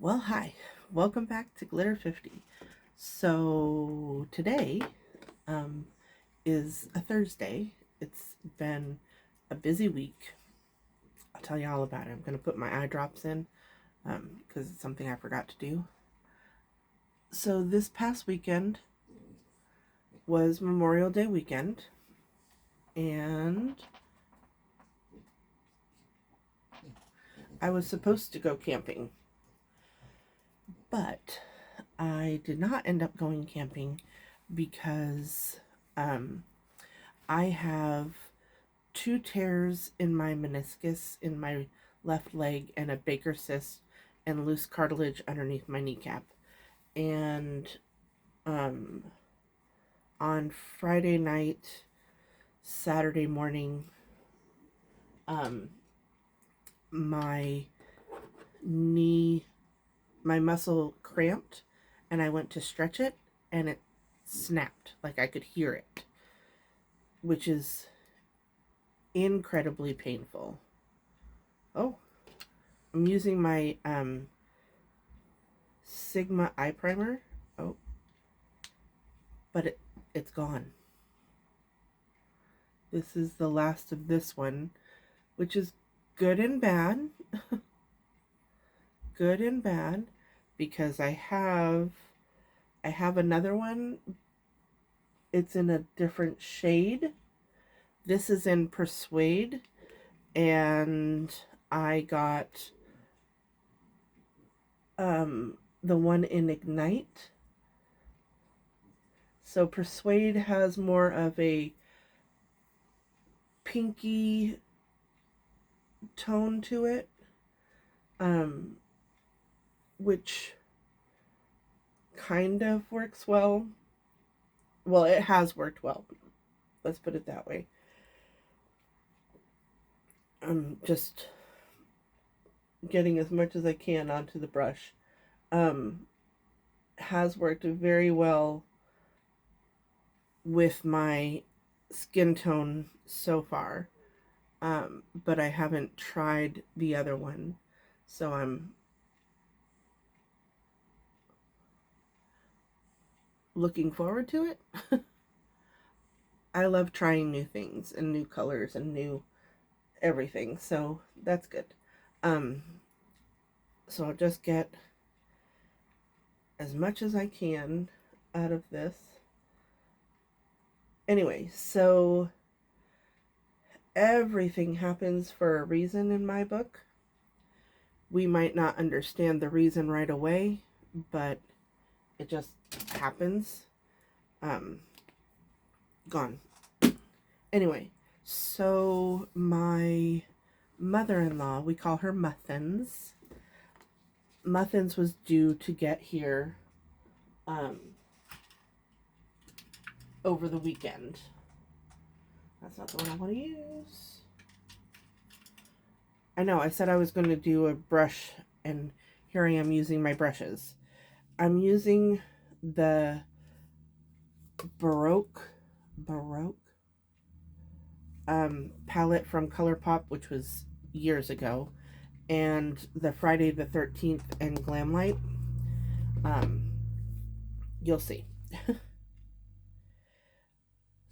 Well, hi. Welcome back to Glitter 50. So, today um, is a Thursday. It's been a busy week. I'll tell you all about it. I'm going to put my eye drops in because it's something I forgot to do. So, this past weekend was Memorial Day weekend, and I was supposed to go camping, but I did not end up going camping because I have two tears in my meniscus in my left leg and a Baker cyst and loose cartilage underneath my kneecap. And um, on Friday night, Saturday morning, um, my knee, my muscle cramped, and I went to stretch it, and it snapped. Like I could hear it, which is incredibly painful. Oh, I'm using my Sigma eye primer. Oh, but it's gone. This is the last of this one, which is good and bad. Good and bad, because I have another one. It's in a different shade. This is in Persuade, and I got the one in Ignite. So Persuade has more of a pinky tone to it, um, which kind of works well. Well, it has worked well. Let's put it that way. I'm just getting as much as I can onto the brush. Um, has worked very well with my skin tone so far. But I haven't tried the other one. So I'm looking forward to it. I love trying new things and new colors and new everything. So that's good. Um, so I'll just get as much as I can out of this. Anyway, so everything happens for a reason in my book. We might not understand the reason right away, but it just happens. Um, Gone. Anyway, so my mother-in-law, we call her Muffins. Muffins was due to get here um, over the weekend. That's not the one I want to use. I know, I said I was going to do a brush, and here I am using my brushes. I'm using the Baroque palette from ColourPop, which was years ago, and the Friday the 13th and Glamlight. Um, you'll see.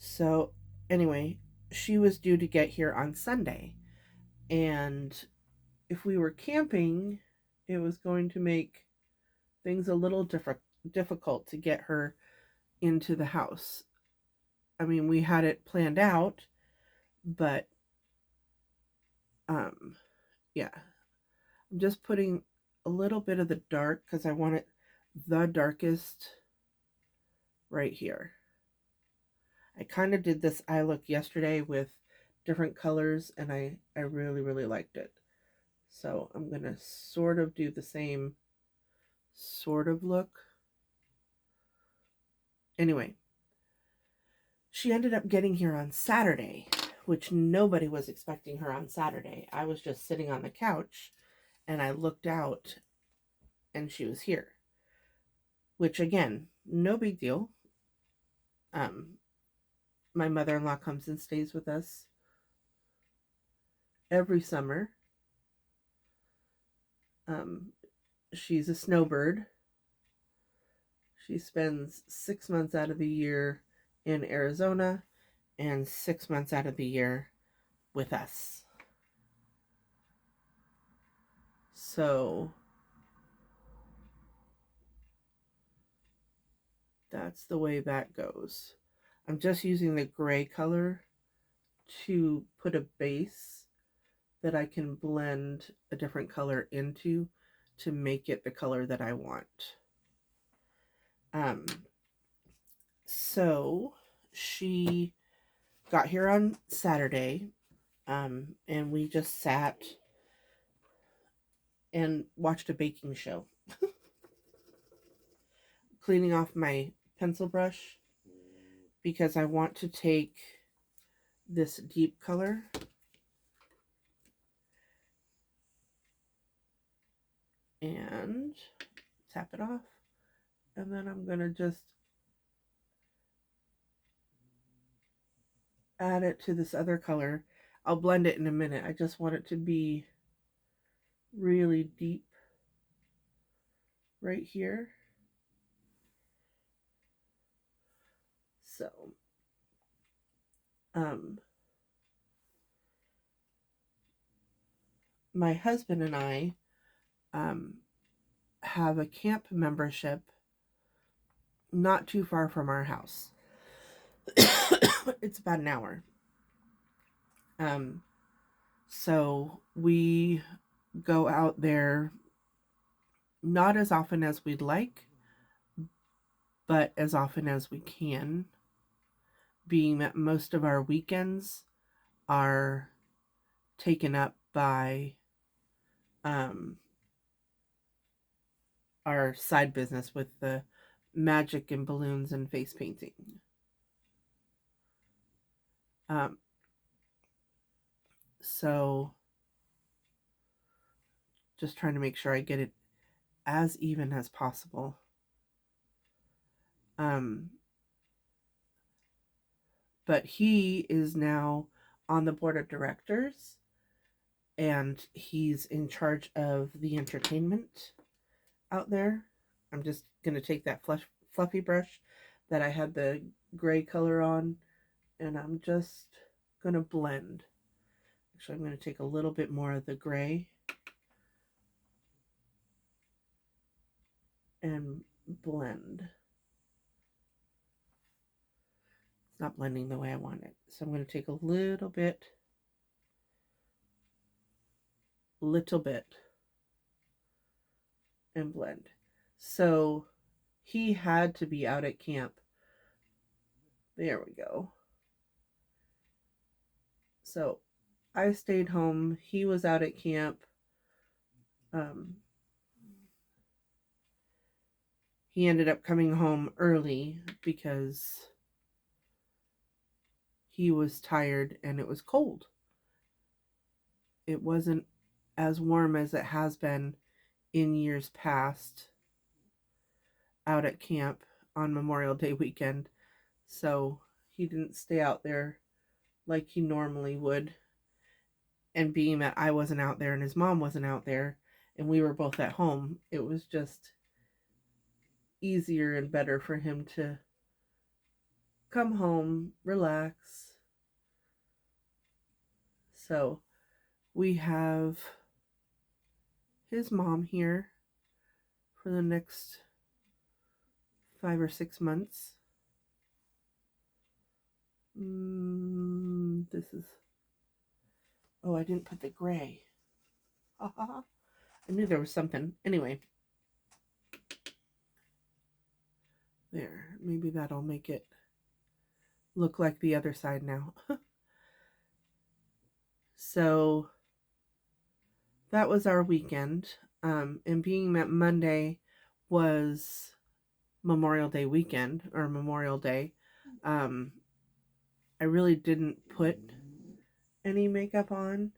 So, anyway, she was due to get here on Sunday, and if we were camping, it was going to make things a little difficult to get her into the house. I mean, we had it planned out, but um, yeah, I'm just putting a little bit of the dark because I want it the darkest right here. I kind of did this eye look yesterday with different colors, and I really, really liked it. So I'm going to sort of do the same sort of look. Anyway, she ended up getting here on Saturday, which nobody was expecting her on Saturday. I was just sitting on the couch, and I looked out, and she was here. Which, again, no big deal. My mother-in-law comes and stays with us every summer. Um, she's a snowbird. She spends 6 months out of the year in Arizona and 6 months out of the year with us. So that's the way that goes. I'm just using the gray color to put a base that I can blend a different color into to make it the color that I want. Um, so she got here on Saturday, and we just sat and watched a baking show. Cleaning off my pencil brush because I want to take this deep color and tap it off, and then I'm gonna just add it to this other color. I'll blend it in a minute. I just want it to be really deep right here. So my husband and I have a camp membership not too far from our house. It's about an hour. So we go out there not as often as we'd like, but as often as we can, being that most of our weekends are taken up by our side business with the magic and balloons and face painting. So just trying to make sure I get it as even as possible. But he is now on the board of directors, and he's in charge of the entertainment out there. I'm just going to take that fluffy brush that I had the gray color on, and I'm just going to blend. Actually, I'm going to take a little bit more of the gray and blend. It's not blending the way I want it. So I'm going to take a little bit, and blend. So he had to be out at camp. There we go. So I stayed home. He was out at camp. He ended up coming home early because he was tired and it was cold. It wasn't as warm as it has been in years past out at camp on Memorial Day weekend. So he didn't stay out there like he normally would. And being that I wasn't out there and his mom wasn't out there and we were both at home, it was just easier and better for him to come home, relax. So we have his mom here for the next 5 or 6 months. This is... Oh, I didn't put the gray. I knew there was something. Anyway. There. Maybe that'll make it look like the other side now. So that was our weekend. And being that Monday was Memorial Day weekend, or Memorial Day, I really didn't put any makeup on.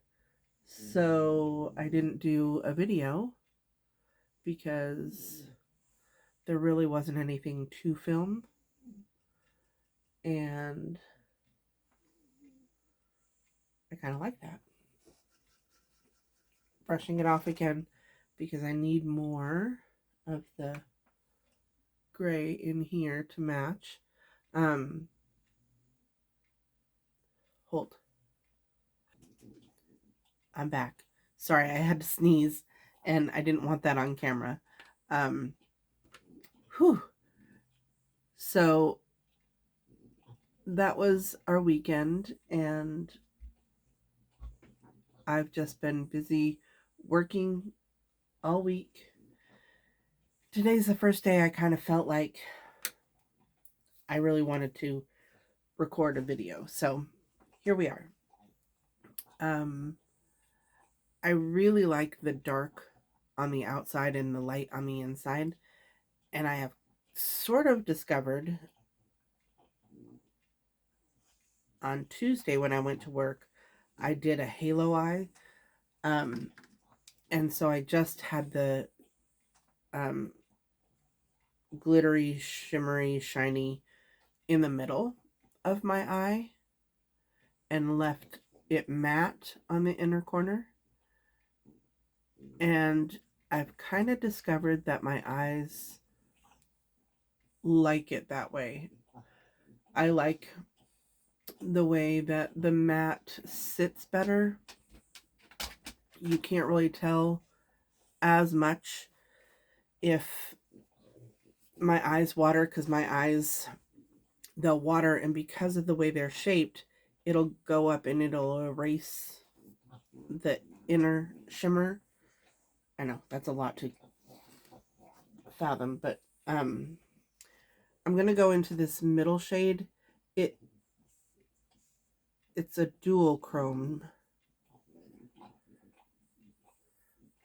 So I didn't do a video because there really wasn't anything to film. And I kind of like that. Brushing it off again because I need more of the gray in here to match. Hold. I'm back. Sorry, I had to sneeze and I didn't want that on camera. Um, whew. So that was our weekend, and I've just been busy working all week. Today's the first day I kind of felt like I really wanted to record a video. So here we are. I really like the dark on the outside and the light on the inside. And I have sort of discovered on Tuesday when I went to work, I did a halo eye. And so I just had the um, glittery, shimmery, shiny in the middle of my eye and left it matte on the inner corner. And I've kind of discovered that my eyes like it that way. I like the way that the matte sits better. You can't really tell as much if my eyes water, because my eyes, they'll water, and because of the way they're shaped, it'll go up and it'll erase the inner shimmer. I know that's a lot to fathom, but I'm gonna go into this middle shade. It it's a dual chrome.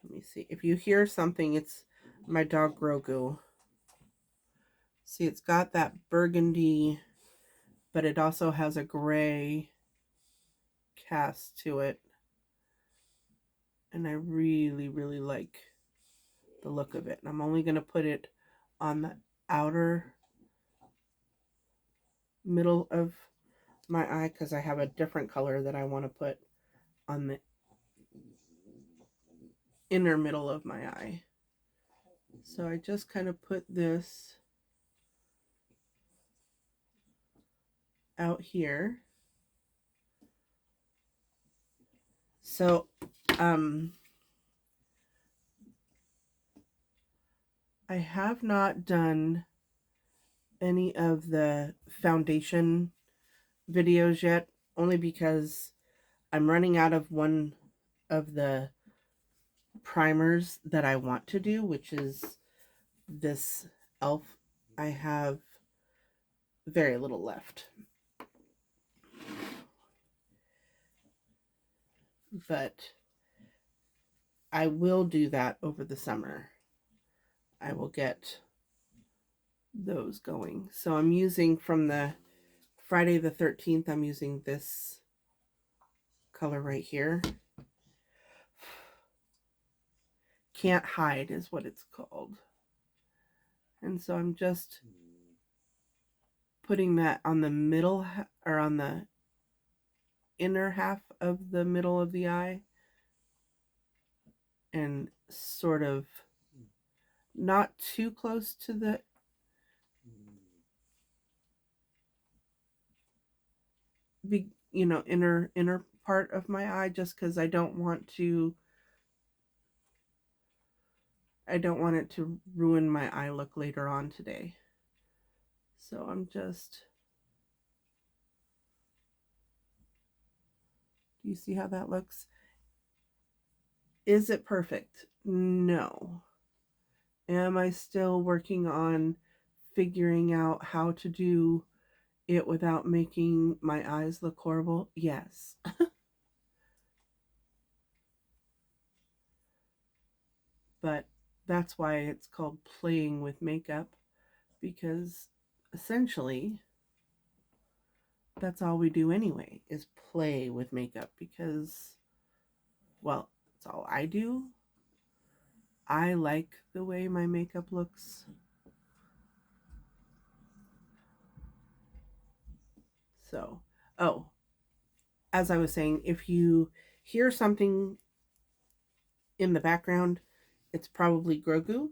Let me see. If you hear something, it's my dog Grogu. See, it's got that burgundy, but it also has a gray cast to it. And I really, really like the look of it. And I'm only going to put it on the outer middle of my eye because I have a different color that I want to put on the inner middle of my eye. So I just kind of put this out here. So I have not done any of the foundation videos yet, only because I'm running out of one of the primers that I want to do, which is this elf. I have very little left, but I will do that over the summer. I will get those going. So I'm using from the Friday the 13th, I'm using this color right here. Can't Hide is what it's called. And so I'm just putting that on the middle or on the inner half of the middle of the eye and sort of not too close to the inner part of my eye, just because I don't want it to ruin my eye look later on today. So I'm just, do you see how that looks? Is it perfect? No. Am I still working on figuring out how to do it without making my eyes look horrible? Yes. But that's why it's called playing with makeup, because essentially that's all we do anyway, is play with makeup, because, well, it's all I do. I like the way my makeup looks. So, oh, as I was saying, if you hear something in the background, It's probably Grogu.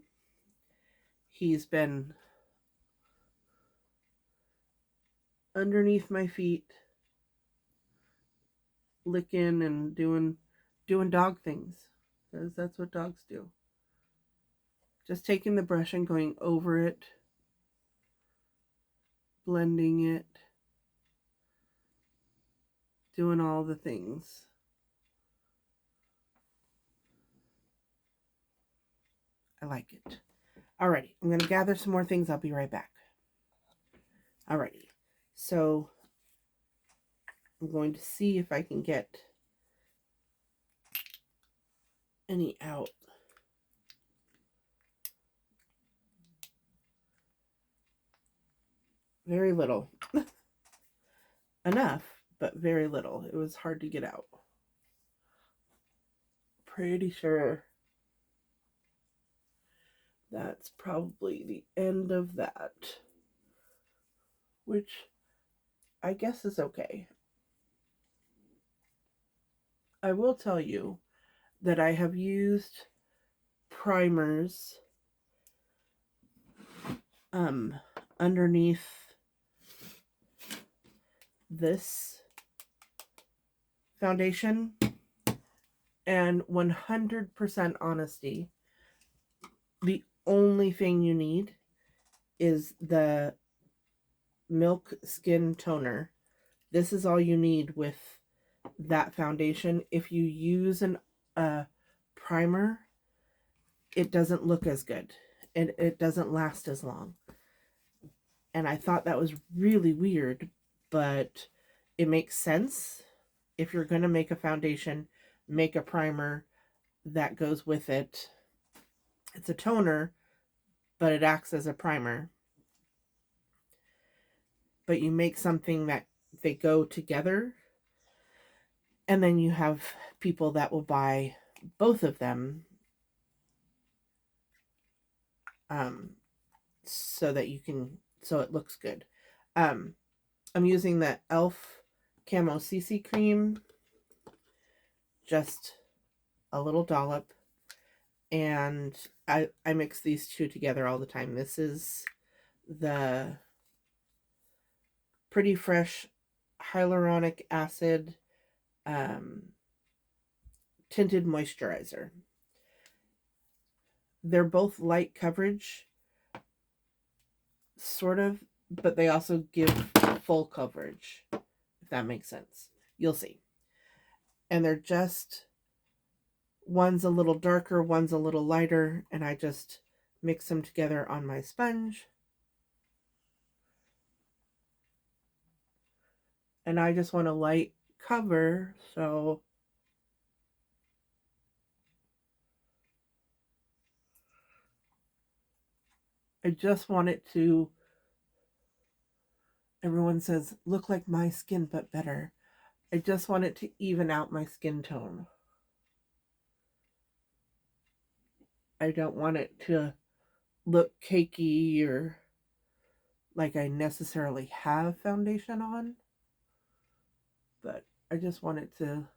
He's been underneath my feet, licking and doing dog things, because that's what dogs do. Just taking the brush and going over it, blending it, doing all the things. I like it. Alrighty, I'm going to gather some more things. I'll be right back. Alrighty, so I'm going to see if I can get any out. Very little. Enough, but very little. It was hard to get out. Pretty sure that's probably the end of that, which I guess is okay. I will tell you that I have used primers underneath this foundation, and 100% honesty, the only thing you need is the Milk Skin Toner. This is all you need with that foundation. If you use a primer, it doesn't look as good and it doesn't last as long. And I thought that was really weird, but it makes sense. If you're going to make a foundation, make a primer that goes with it. It's a toner, but it acts as a primer. But you make something that they go together, and then you have people that will buy both of them, so that you can, so it looks good. I'm using the e.l.f. Camo CC cream, just a little dollop, and I mix these two together all the time. This is the Pretty Fresh Hyaluronic Acid Tinted Moisturizer. They're both light coverage, sort of, but they also give full coverage, if that makes sense. You'll see. And they're just, one's a little darker, one's a little lighter, and I just mix them together on my sponge. And I just want a light cover, so I just want it to, everyone says, look like my skin but better. I just want it to even out my skin tone. I don't want it to look cakey or like I necessarily have foundation on, but I just want it to,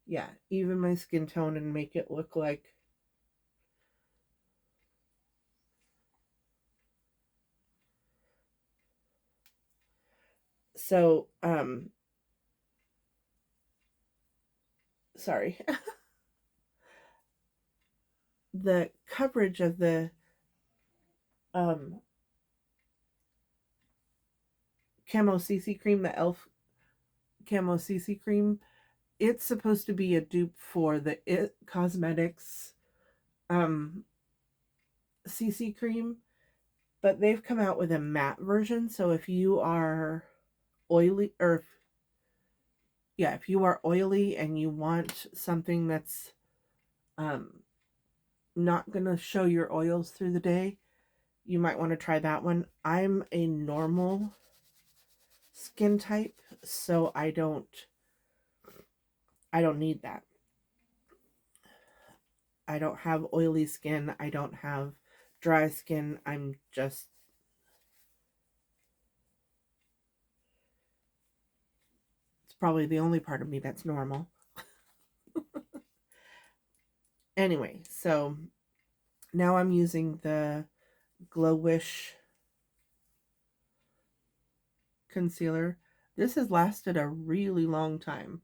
yeah, even my skin tone and make it look like, so sorry. The coverage of the Camo CC cream, the e.l.f. Camo CC cream, it's supposed to be a dupe for the It Cosmetics CC cream, but they've come out with a matte version. So if you are oily, or if you are oily and you want something that's not gonna show your oils through the day, you might want to try that one. I'm a normal skin type, so I don't need that. I don't have oily skin. I don't have dry skin. I'm just, it's probably the only part of me that's normal. Anyway, so now I'm using the Glow Wish concealer. This has lasted a really long time.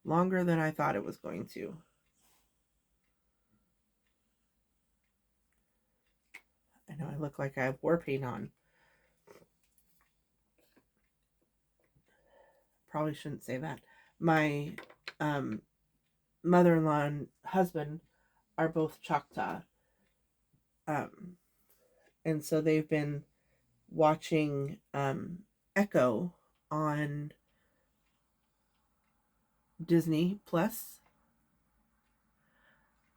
Longer than I thought it was going to. I know I look like I have war paint on. Probably shouldn't say that. My um, mother-in-law and husband are both Choctaw. Um, and so they've been watching Echo on Disney Plus.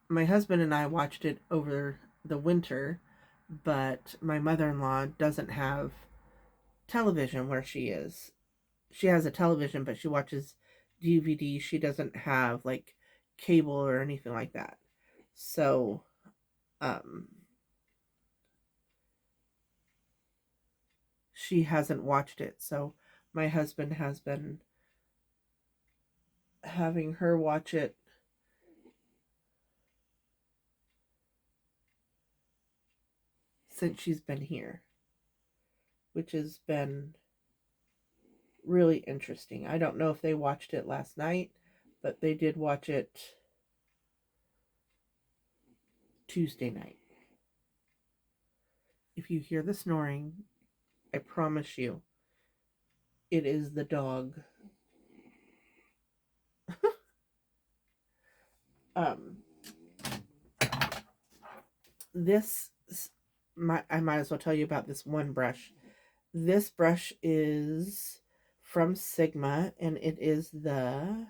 My husband and I watched it over the winter, but my mother-in-law doesn't have television where she is. She has a television, but she watches DVD. She doesn't have like cable or anything like that. So, um, she hasn't watched it. So, my husband has been having her watch it since she's been here, which has been really interesting. I don't know if they watched it last night, but they did watch it Tuesday night. If you hear the snoring, I promise you, it is the dog. um, this I might as well tell you about this one brush. This brush is from Sigma, and it is the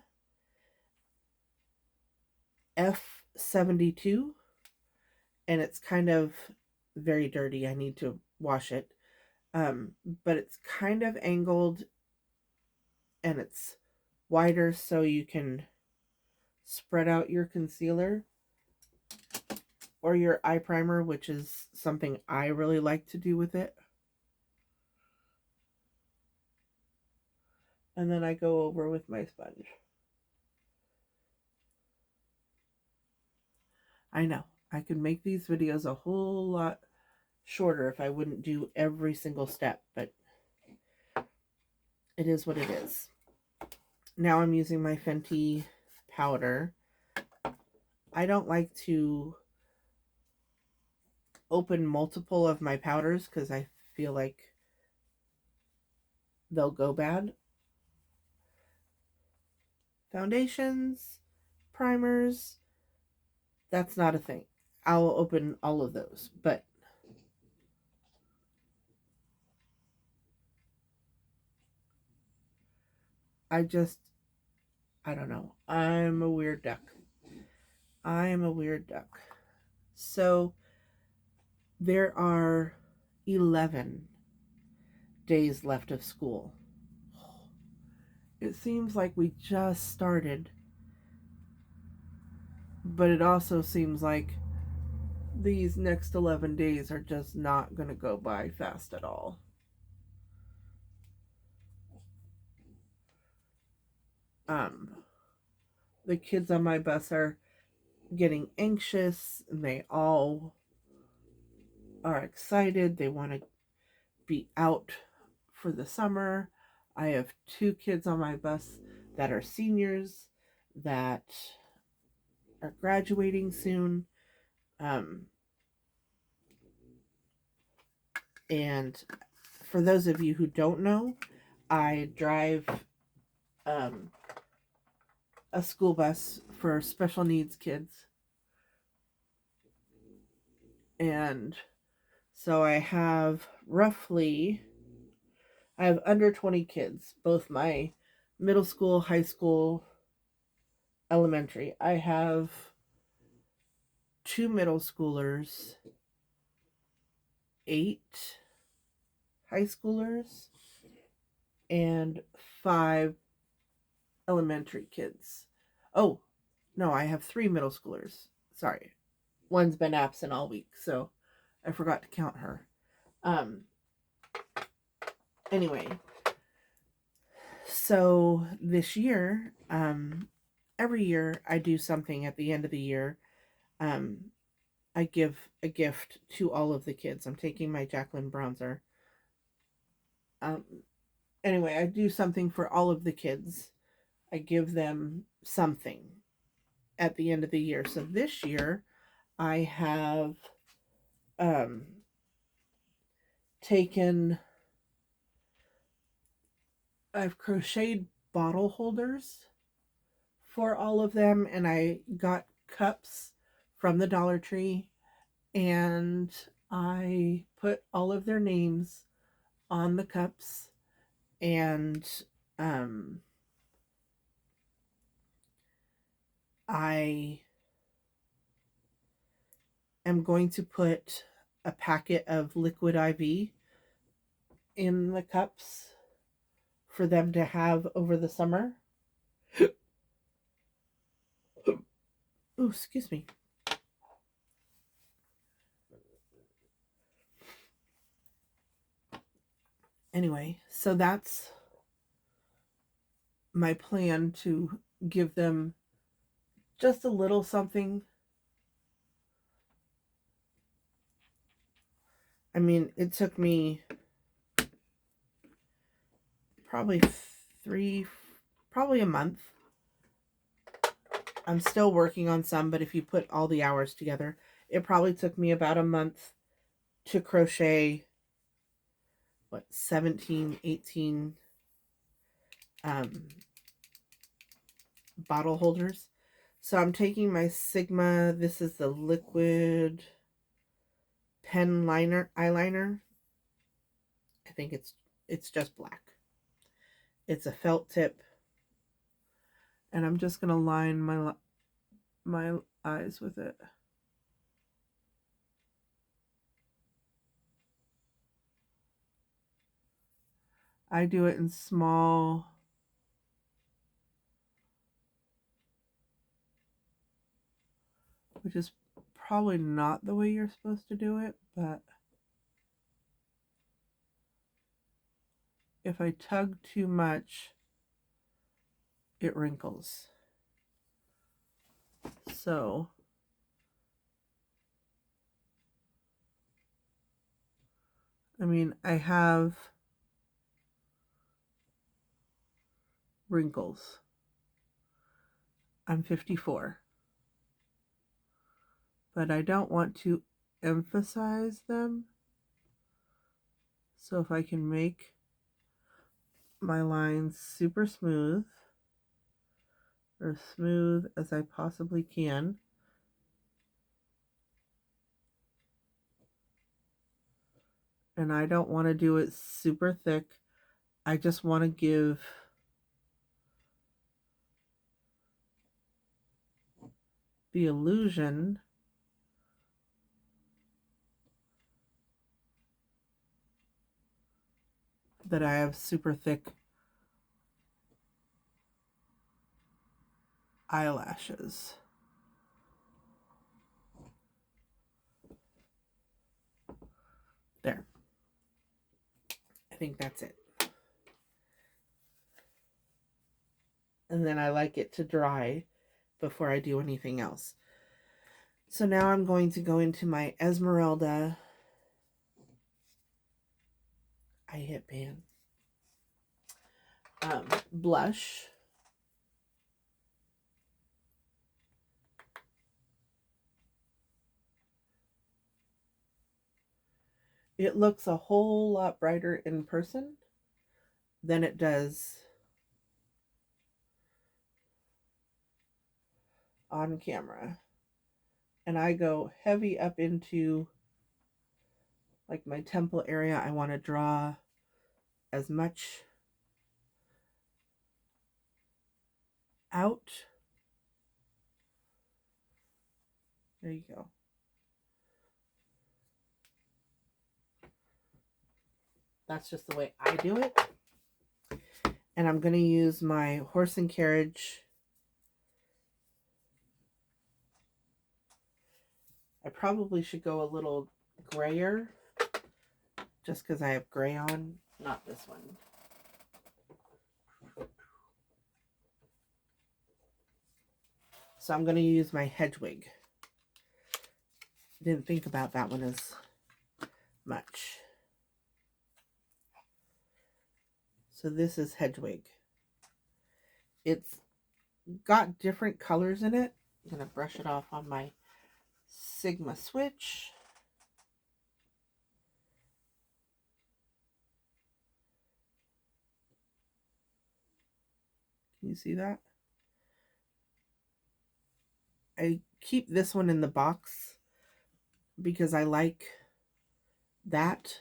F72, and it's kind of very dirty. I need to wash it. Um, but it's kind of angled, and it's wider so you can spread out your concealer or your eye primer, which is something I really like to do with it. And then I go over with my sponge. I know, I could make these videos a whole lot shorter if I wouldn't do every single step, but it is what it is. Now I'm using my Fenty powder. I don't like to open multiple of my powders because I feel like they'll go bad. Foundations, primers, that's not a thing. I'll open all of those, but I just, I don't know. I'm a weird duck. I am a weird duck. So there are 11 days left of school. It seems like we just started, but it also seems like these next 11 days are just not going to go by fast at all. Um, the kids on my bus are getting anxious, and they all are excited. They want to be out for the summer. I have 2 kids on my bus that are seniors that are graduating soon. Um, and for those of you who don't know, I drive um, a school bus for special needs kids. And so I have under 20 kids, both my middle school, high school, elementary. I have 2 middle schoolers, 8 high schoolers, and 5 elementary kids. Oh, no, I have 3 middle schoolers. Sorry. One's been absent all week, so I forgot to count her. Anyway, so this year, every year I do something at the end of the year. I give a gift to all of the kids. I'm taking my Jacqueline bronzer. Um, anyway, I do something for all of the kids. I give them something at the end of the year. So this year I have um, taken, I've crocheted bottle holders for all of them, and I got cups from the Dollar Tree, and I put all of their names on the cups, and um, I am going to put a packet of liquid IV in the cups for them to have over the summer. Oh, excuse me. Anyway, so that's my plan, to give them just a little something. I mean, it took me probably probably a month. I'm still working on some, but if you put all the hours together, it probably took me about a month to crochet, 17, 18 um, bottle holders. So I'm taking my Sigma, this is the liquid pen liner eyeliner. I think it's just black. It's a felt tip, and I'm just going to line my eyes with it. I do it in small, which is probably not the way you're supposed to do it, but if I tug too much, it wrinkles. So I mean, I have wrinkles. I'm 54, but I don't want to emphasize them. So if I can make my lines super smooth, or smooth as I possibly can, and I don't want to do it super thick. I just want to give the illusion that I have super thick eyelashes. There. I think that's it. And then I like it to dry before I do anything else. So now I'm going to go into my Esmeralda I hit pan blush. It looks a whole lot brighter in person than it does on camera. And I go heavy up into like my temple area. I want to draw as much out. There you go. That's just the way I do it. And I'm going to use my horse and carriage. I probably should go a little grayer, just because I have gray on. Not this one. So I'm going to use my Hedwig. Didn't think about that one as much. So this is Hedwig. It's got different colors in it. I'm going to brush it off on my Sigma switch. Can you see that? I keep this one in the box because I like that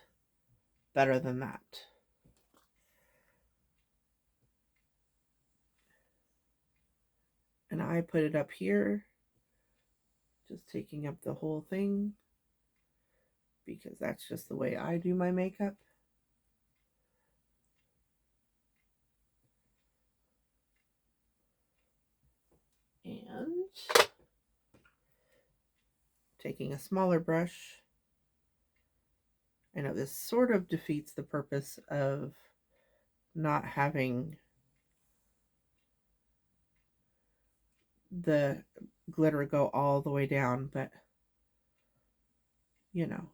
better than that. And I put it up here, just taking up the whole thing because that's just the way I do my makeup. And taking a smaller brush. I know this sort of defeats the purpose of not having the glitter go all the way down, but you know.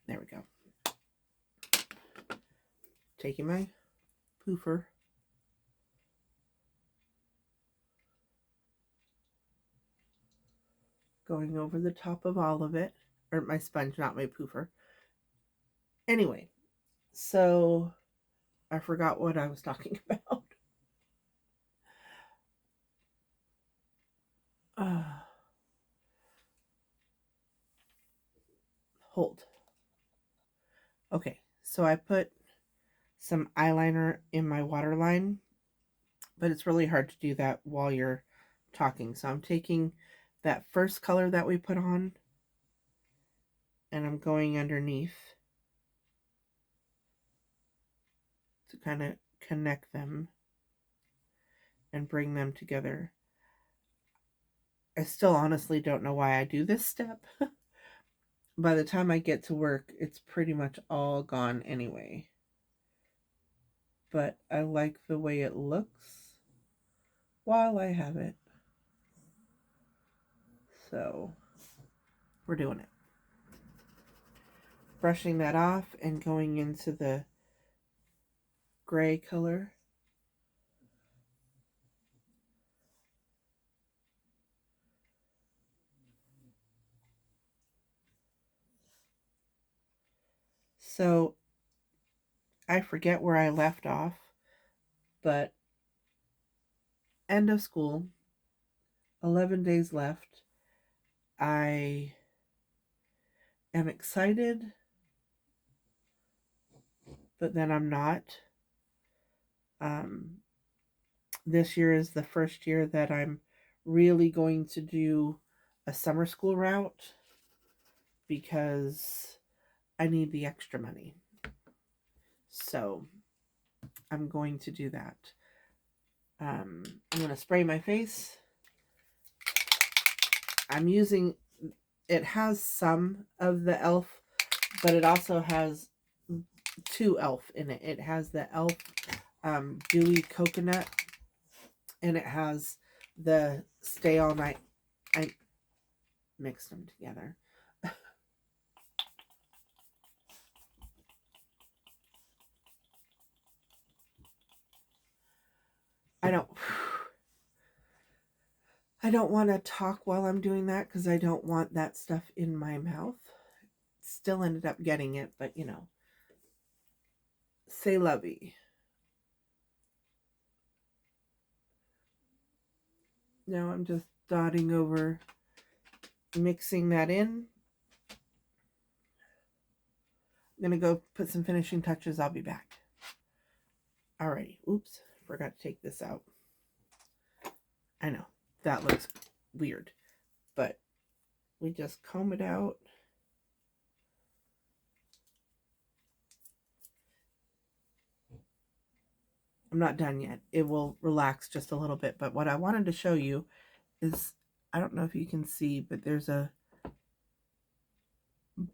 There we go. Taking my poofer. Going over the top of all of it. Or my sponge, not my poofer. Anyway, so I forgot what I was talking about. Hold. Okay, so I put some eyeliner in my waterline, but it's really hard to do that while you're talking. So I'm taking that first color that we put on and I'm going underneath to kind of connect them and bring them together. I still honestly don't know why I do this step. By the time I get to work, it's pretty much all gone anyway. But I like the way it looks while I have it. So we're doing it. Brushing that off and going into the gray color. So I forget where I left off, but end of school, 11 days left. I am excited, but then I'm not. This year is the first year that I'm really going to do a summer school route because I need the extra money. So I'm going to do that. I'm going to spray my face. I'm using, it has some of the e.l.f., but it also has 2 e.l.f. in it. It has the e.l.f. Dewy Coconut, and it has the Stay All Night. I mixed them together. I don't want to talk while I'm doing that because I don't want that stuff in my mouth. Still ended up getting it, but you know. C'est la vie. Now I'm just dotting over, mixing that in. I'm going to go put some finishing touches. I'll be back. Alrighty. Oops. Forgot to take this out. I know. That looks weird. But we just comb it out. I'm not done yet. It will relax just a little bit. But what I wanted to show you is I don't know if you can see, but there's a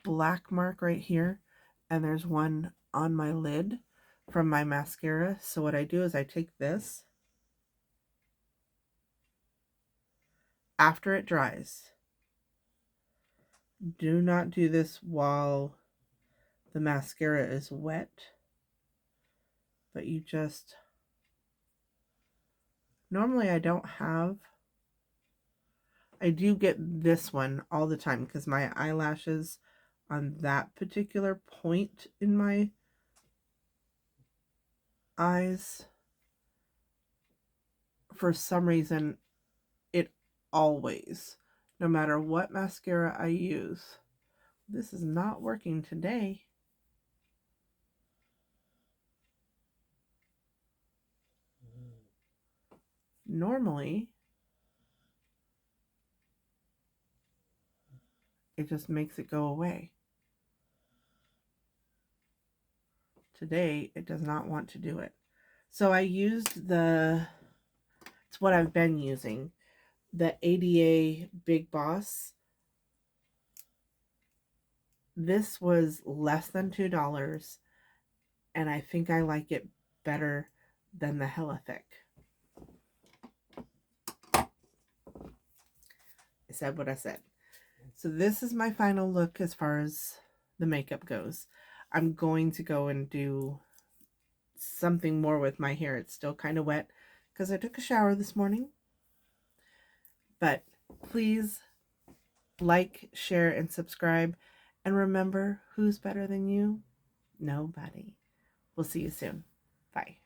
black mark right here, and there's one on my lid from my mascara. So what I do is I take this after it dries. Do not do this while the mascara is wet, but you just, normally I don't have, I do get this one all the time because my eyelashes on that particular point in my eyes, for some reason, it always, no matter what mascara I use, this is not working today. Normally, it just makes it go away. Today, it does not want to do it. So I used it's what I've been using, the ADA Big Boss. This was less than $2, and I think I like it better than the Hella Thick. I said what I said. So this is my final look as far as the makeup goes. I'm going to go and do something more with my hair. It's still kind of wet because I took a shower this morning. But please like, share, and subscribe. And remember, who's better than you? Nobody. We'll see you soon. Bye.